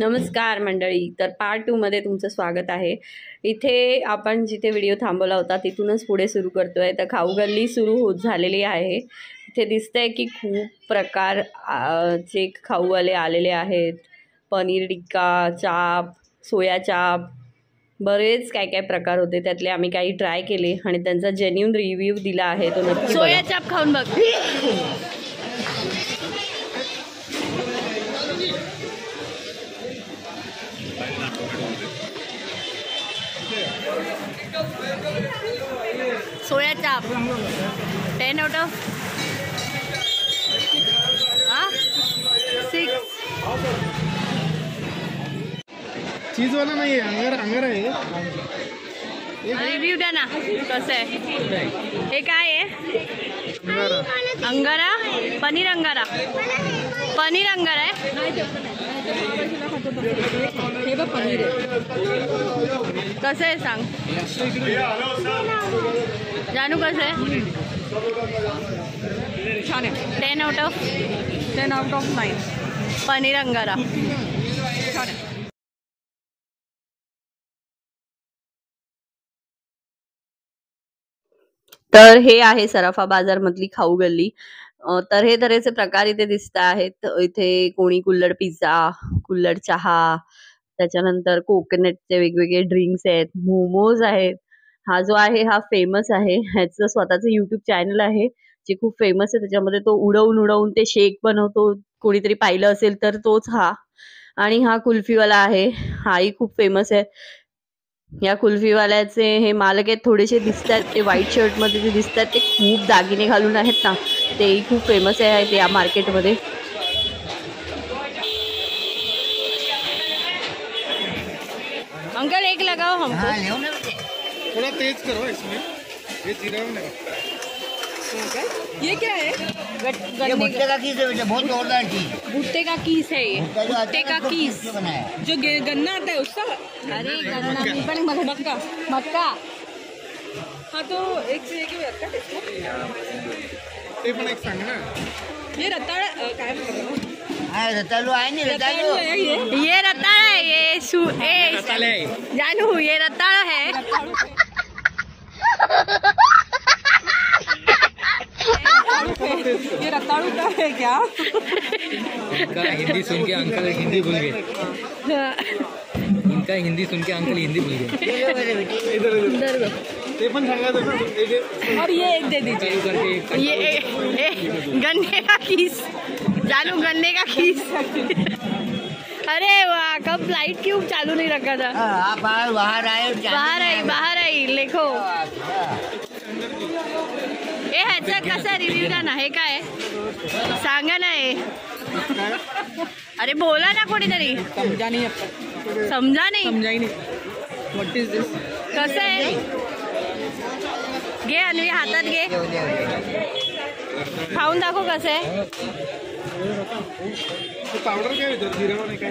नमस्कार मंडळी, तर पार्ट 2 मध्ये तुमचं स्वागत आहे। इथे आपण जिथे व्हिडिओ थांबवला होता तिथूनच पुढे सुरू करतोय। तर खाऊ गल्ली सुरू होत झालेली आहे। इथे दिसतंय की खूप प्रकार चे खाऊवाले आलेले आहेत। पनीर टिक्का, चाप, सोया चाप, बरेच काय काय प्रकार होते। त्यातले आम्ही काही ट्राय केले आणि त्यांचा जेन्युइन रिव्ह्यू दिला आहे, तो नक्की बघा। सोया चाप खाऊन बघ। सोया चाप 10 आउट ऑफ 6। चीज वाला नहीं है, अंगर है। रिव्ह्यू द्या ना, कसं आहे हे? काय आहे? अंगारा, पनीर अंगारा, पनीर अंगारा आहे। हे बघ पनीर आहे, कसं आहे सांग जानू, कसं आहे? छान आहे। 10 आउट ऑफ 9 पनीर अंगारा छान आहे। तर हे आहे सराफा बाजार मधली खाऊ गल्ली। तऱ्हे तऱ्हेचे प्रकार इथे दिसत आहेत। इथे कोणी कुल्हड पिझ्झा, कुल्हड चहा, त्याच्यानंतर कोकोनटचे वेगवेगळे ड्रिंक्स आहेत, मोमोज आहेत। हा जो आहे हा फेमस आहे, ह्याचं स्वतःचं YouTube चॅनल आहे जे खूप फेमस आहे। त्याच्यामध्ये तो उडवून उडवून ते शेक बनवतो, कोणीतरी पाहिलं असेल तर तोच हा। आणि हा कुल्फीवाला आहे, हाही खूप फेमस आहे। या कुल्फीवाल्याचे हे मालक आहेत, थोडेसे दिसतात ते व्हाईट शर्ट मध्ये जे दिसतात ते खूप दागिने घालून आहेत ना, तेही खूप फेमस आहे या मार्केटमध्ये। अंकल एक लगाओ हमको। थोड़ा तेज करो इसमें, ये जीरा में। ये क्या है? ये भुट्टे का कीस है बेटा, बहुत जोरदार चीज। भुट्टे का कीस है ये, भुट्टे का कीस जो गन्ना आता है उसका। अरे गन्ना नहीं, पण मक्का मक्का। हाँ तो एक से एक ते पण एक सांग ना। ये रताळ काय हाँ रतालू आहे नहीं, रतालू ये रताळ है, ये जानू ये रताळ है। ये रताड़ू का है क्या? इनका हिंदी सुन के अंकल हिंदी भूल गए। इनका हिंदी सुन के अंकल हिंदी भूल गए। इधर ते पण सांगा तो ना। और ये एक दे दीजिए, ये गन्ने का कीस, जानू गन्ने का कीस। अरे वाह, कब लाइट क्यों चालू नहीं रखा था? आप बाहर आए, बाहर आई देखो। ए ह्याचा कसा रिव्ह्यू द्या ना, हे काय सांगा ना हे। अरे बोला ना कोणीतरी। समझा नहीं, समझा नहीं व्हाट इज दिस? कसं आहे? घे अन्वी, हातात घे, खाऊन दाखव कसं आहे। पाउडर क्या है? जीरा क्या?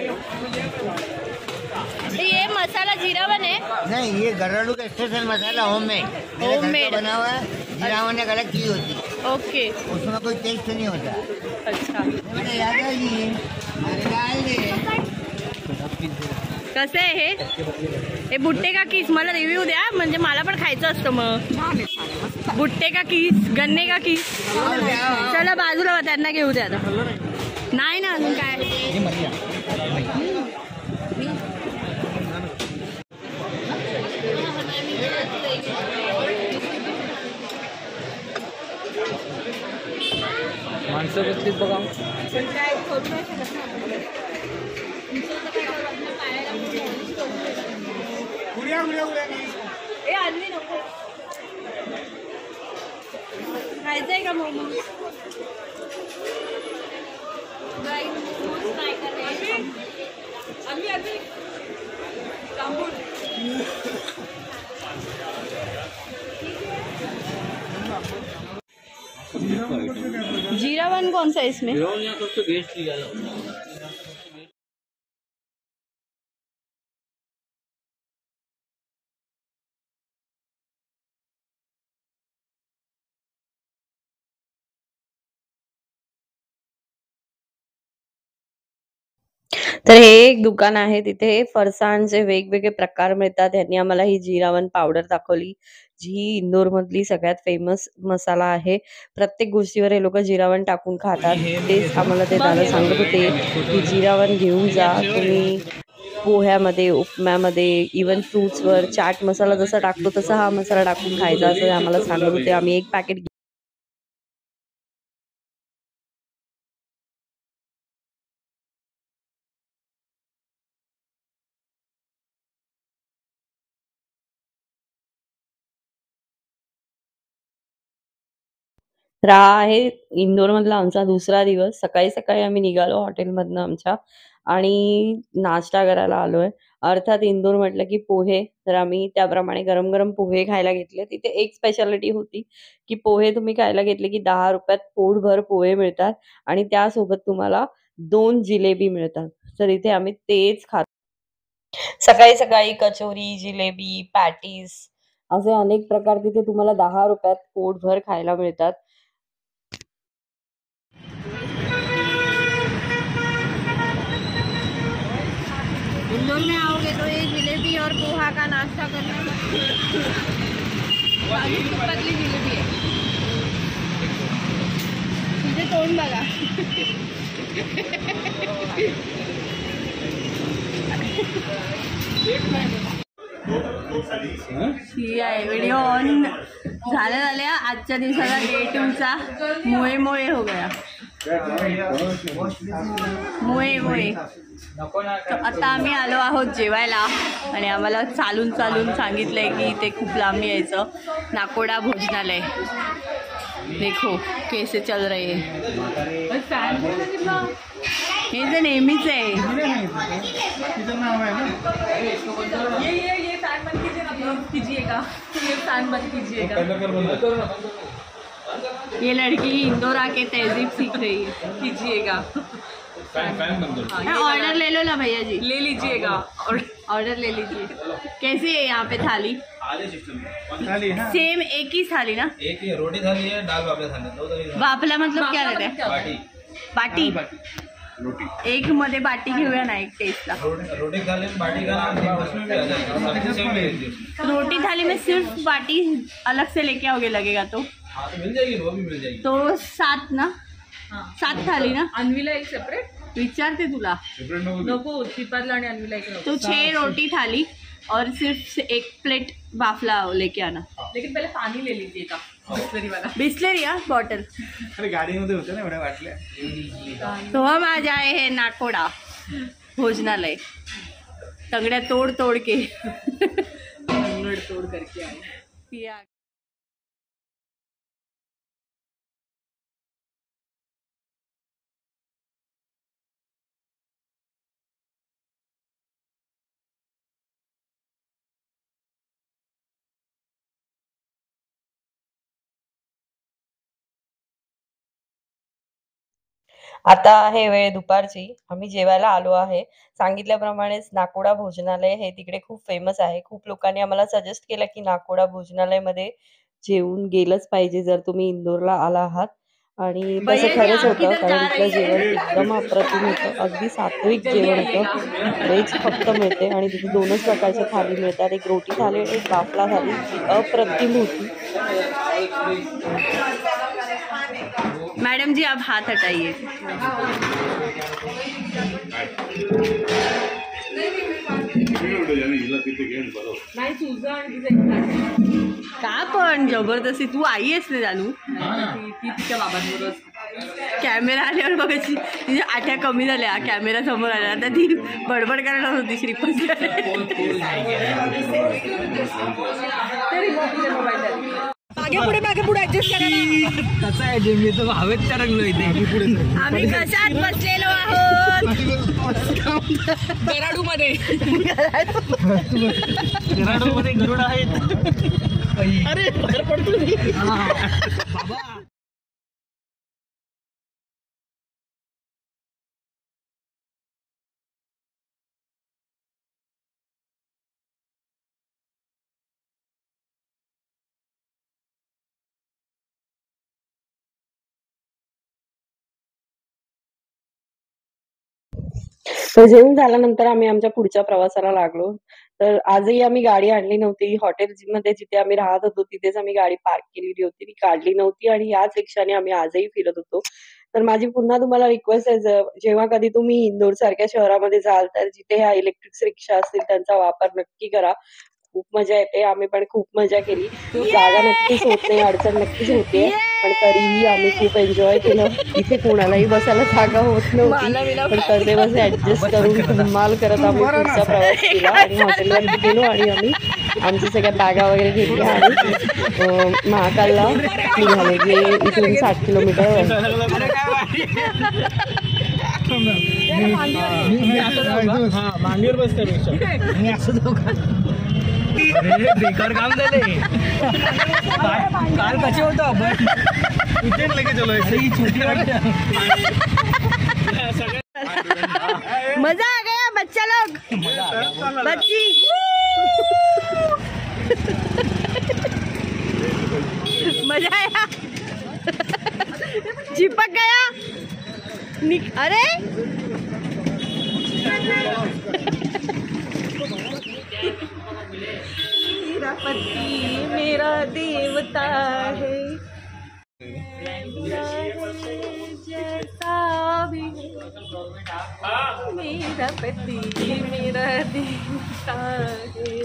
ये मसाला जीरा बने नहीं, ये घरेलू का स्पेशल मसाला होममेड बना हुआ है। जीरा होने का अलग चीज होती है। ओके, उसमें कोई टेस्ट नहीं होता। अच्छा याद आइए, कसं आहे हे भुट्टे का कीस? मला रिव्ह्यू द्या, म्हणजे मला पण खायचं असतं मग। भुट्टे का कीस, गन्ने का कीस। चला बाजूला, त्यांना घेऊ द्या आता। नाही ना अजून काय। माणसं बसलीत बघा। खायचंय का मोमोज? जीरा वन कौन सा है इसमें? तर हे एक दुकान आहे, तिथे फरसाणचे वेगवेगळे प्रकार मिळतात. ह्यांनी आम्हाला ही जिरावन पावडर दाखवली, जी इंदोरमधली सगळ्यात फेमस मसाला आहे. प्रत्येक गोष्टीवर हे लोकं जिरावन टाकून खातात. तेच आम्हाला ते दादा सांगत होते, की जिरावन घेऊन जा तुम्ही पोह्यामध्ये, उपम्यामध्ये, इव्हन फ्रुट्सवर चाट मसाला जसा टाकतो तसा हा मसाला टाकून खायचा असं आम्हाला सांगत होते. आम्ही एक पॅकेट तर हा आहे इंदोरमधला आमचा दुसरा दिवस. सकाळी-सकाळी आम्ही निघालो हॉटेलमधनं आमच्या आणि नाश्ता करायला आलोय. अर्थात इंदोर म्हटलं की पोहे, तर आम्ही त्याप्रमाणे गरम-गरम पोहे खायला घेतले. तिथे एक स्पेशालिटी होती, की पोहे तुम्ही खायला घेतले की ₹10त पोटभर पोहे मिळतात आणि त्यासोबत तुम्हाला 2 जिलेबी मिळतात. तर इथे आम्ही तेच सकाळी-सकाळी कचोरी, जिलेबी, पॅटीस असे अनेक प्रकार तिथे तुम्हाला ₹10त पोटभर खायला मिळतात. इंदौर में आओगे तो ये जिलेबी और पोहा का नाश्ता करना। 40 रुपयातली जिलेबी आहे, तुझे तोंड बघा. ही आहे व्हिडिओ ऑन झाल्या आजच्या दिवसाला डे 2 चा मोये हो गया. मोये तर आता आम्ही आलो आहोत जेवायला आणि आम्हाला चालून सांगितलंय की इथे खूप लांब यायचं. नाकोडा भोजनालय देखो कैसे चल रहे हैं. हे जे नेहमीच आहे. ये फैन बंद कीजिएगा, ये फैन बंद कीजिएगा. ये लड़की इंदौर आके तहजीब सीख रही है. कीजिएगा ऑर्डर ले लो ना भैया जी, ले लीजिएगा ऑर्डर ले लीजिए. कैसी है यहाँ पे थाली? सेम एक ही थाली ना? एक ही रोटी थाली है, दाल बाफला थाली, दो थाली. बाफला मतलब क्या रहता है? बाटी. एक मध्ये बाटी घेऊया ना एक टेस्टला. रोटी थाली में बाटी का नाम उसमें भी आ जाएगा, सब्जी सेम मिलेगी. रोटी थाली में सिर्फ बाटी अलग से लेके आओगे लगेगा तो? हाँ तो मिल जाएगी, वो भी मिल जाएगी. तो 7 ना? 7 थाली ना? अन्वीला एक सेपरेट विचारते तुला. नको, श्रीपादला आणि अन्वीला एक नको. तो 6 रोटी थाली और सिर्फ एक प्लेट बाफला लेके आना. लेकिन पहले पानी ले लीजिएगा, बिस्लरी वाला. बिस्लरी या बॉटल. अरे गाडीमध्ये होते ना एवढ्या वाटल्या. तो हम आ जाए है नाकोड़ा भोजनालय. तंगड्या तोड़ के तोड़ करके आए. पिया. आता आहे वेळ दुपारची. आम्ही जेवायला आलो आहे. सांगितल्याप्रमाणेच नाकोडा भोजनालय हे तिकडे खूप फेमस आहे. खूप लोकांनी आम्हाला सजेस्ट केलं, की नाकोडा भोजनालयमध्ये जेवून गेलंच पाहिजे जर तुम्ही इंदोरला आला आहात. आणि तसं खरंच होतं, कारण इथलं जेवण एकदम अप्रतिम होतं. अगदी सात्विक जेवण होतं. व्हेज फक्त मिळते आणि तिथे 2च प्रकारच्या थाली मिळतात. एक रोटी थाली आणि एक बाफला थाली. अप्रतिम होती. मैडम जी आप हाथ हटाइए. नाही तुझं आणि तिचं का पण जबरदस्ती तू आई आहेस ना जानू. ती तिच्या बाबांबरोबर. कॅमेरा आल्यावर बघायची तिच्या आठ्या कमी झाल्या. कॅमेरा समोर आल्या आता ती बडबड करायला होती श्रीपत. मागे पुढे ऍडजस्ट करा. कसं आहे जे मी तर हवेत तरंगलो इथे. आम्ही कशात बसलेलो आहोत? डेराडू मध्ये. मध्ये गरुड आहेत. अरे बाहेर पडतो मी. बाबा तर जेवण झाल्यानंतर आम्ही आमच्या पुढच्या प्रवासाला लागलो. तर आजही आम्ही गाडी आणली नव्हती. हॉटेलमध्ये जिथे आम्ही राहत होतो तिथेच आम्ही गाडी पार्क केलेली होती. ती काढली नव्हती आणि याच रिक्षाने आम्ही आजही फिरत होतो. तर माझी पुन्हा तुम्हाला रिक्वेस्ट आहे, जेव्हा कधी तुम्ही इंदोर सारख्या शहरामध्ये जाल तर जिथे ह्या इलेक्ट्रिक रिक्षा असतील त्यांचा वापर नक्की करा. खूप मजा येते. आम्ही पण खूप मजा केली. जागा नक्कीच होत नाही, अडचण नक्कीच होते, पण तरीही आम्ही खूप एन्जॉय केलं. इथे कोणालाही बसायला जागा होत नव्हती, पण कर्दे बसे ऍडजस्ट करून धमाल करत आम्ही पुढचा प्रवास केला आणि हॉटेलवर गेलो आणि आम्ही आमच्या सगळ्या बॅगा वगैरे घेतल्या आणि महाकालला निघालो, जे इथून 60 किलोमीटर. मांडीवर बसतो बेकार काम झाले. काल कसे होतं आपण लेके चलो ऐसे छोटी वाटतं. मजा आ गया बच्चा लोग, बच्ची मजा आया. चिपक गया. अरे मेरा पति मेरा देवता है, जैसा भी मेरा पति मेरा देवता है.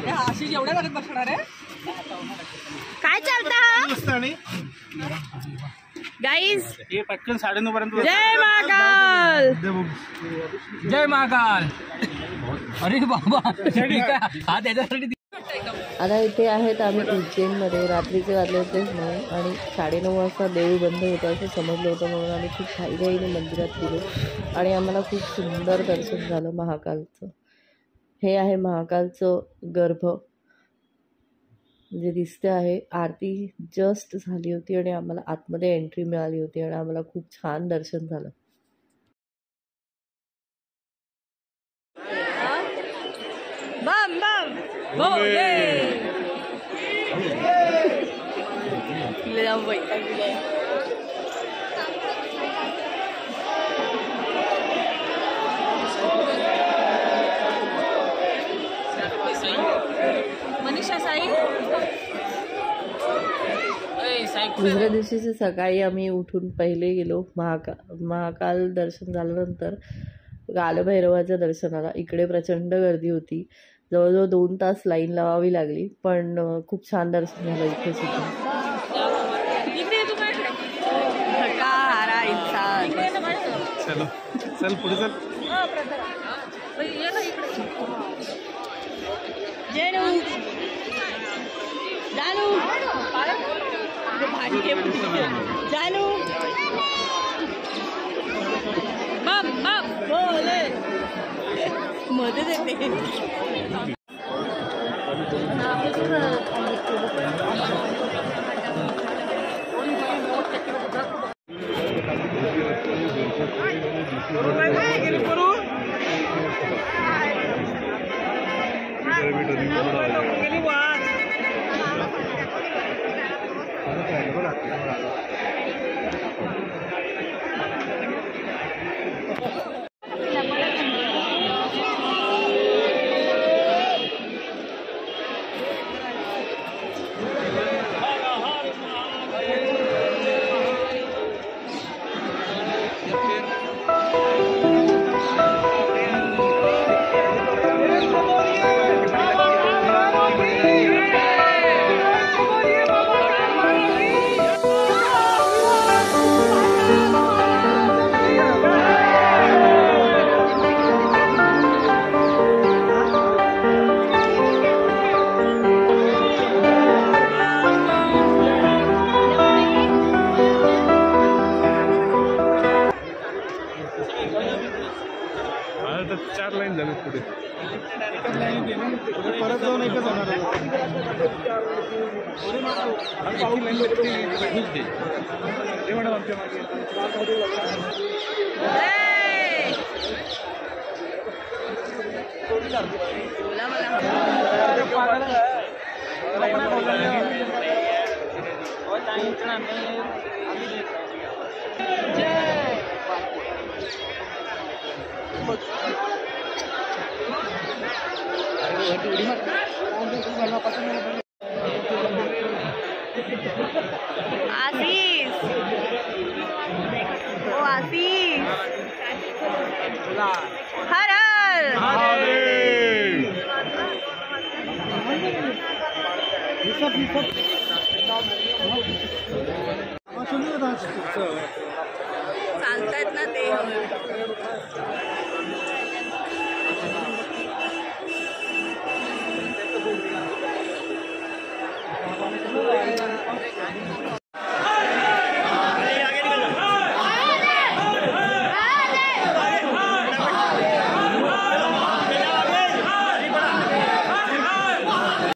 आशिष एवढ्या लागत बसणार आहे. काय चालतं गाईज? हे पटकन 9:30 पर्यंत. जय महाकाल, जय महाकाल. अरे बाबा हा त्याच्यासाठी. आता इथे आहेत आम्ही उज्जैनमध्ये. रात्रीचे वाजले होते 9 आणि 9:30 वाजता देऊळ बंद होतं असं समजलं होतं, म्हणून आम्ही खूप घाईघाईने मंदिरात गेलो आणि आम्हाला खूप सुंदर दर्शन झालं महाकालचं. हे आहे महाकालचं गर्भ जे दिसते आहे. आरती जस्ट झाली होती आणि आम्हाला आतमध्ये एंट्री मिळाली होती आणि आम्हाला खूप छान दर्शन झालं. बम बम भोले. मनीषा साई. दुसऱ्या दिवशीचे सकाळी आम्ही उठून पहिले गेलो महाकाल दर्शन झाल्यानंतर कालभैरवाच्या दर्शनाला. इकडे प्रचंड गर्दी होती, जवळजवळ 2 तास लाईन लावावी लागली, पण खूप छान दर्शन झालं इथे सुद्धा. चलो चल पुढे चल. जानू बम बम भोले. मदत येते. परत जाऊन एकच होणार बोला मला आशीष ओ आशीष हर हर सुनिए